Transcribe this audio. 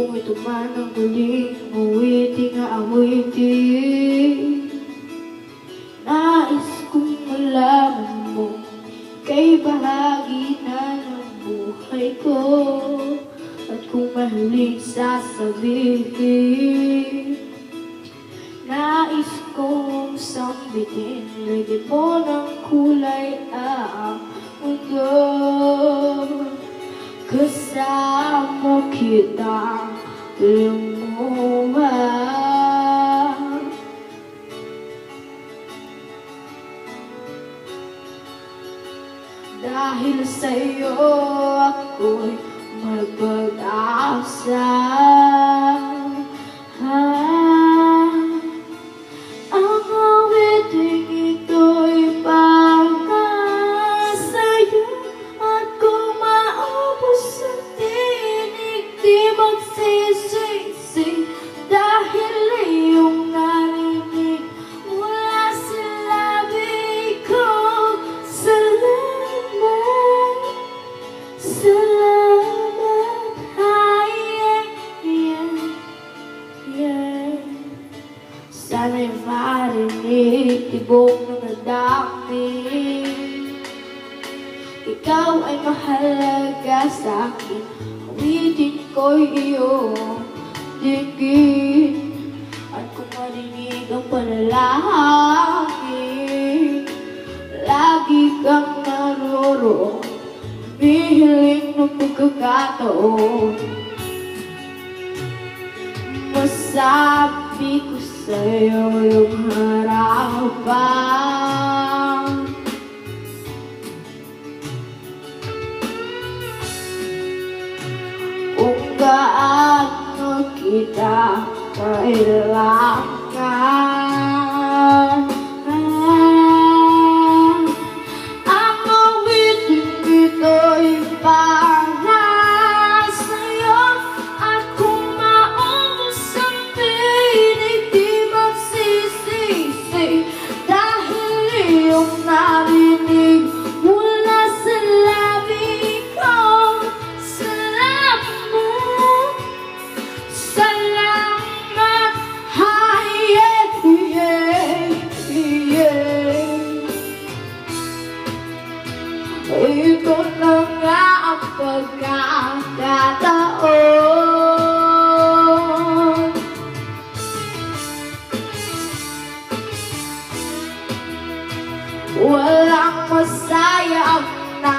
Kung ito man ang huling awiting aawitin, nais kong malaman mo kay bahagi na ng buhay ko. At kung mahilig sasabihin, nais kong sambitin, lagyan mo ng kulay ang mundo. Kasama kita lumuha, dahil sa'yo ako'y magpag-asa. Ang awiting ito'y para sa'yo, at kung maubos ang tinig, di magsisisi, dahil iyong narinig mula sa labi ko. Salamat, salamat, sana'y marinig tibok ng damdamin. Ikaw ay mahalaga sa'kin, awitin ko'y iyong dinggin. At kung marinig ang panalangin, lagi kang naroroon, humihiling ng pagkakataon. Masabi ko sa'yo yung harapan, kung gaano kita kailangan. Ang awiting ito'y para sa'yo, at kung maubos ang tinig, di magsisisi, dahil iyong narinig mula sa labi ko. Salamat, salamat, ito na nga ang pagkakataon. Walang masaya na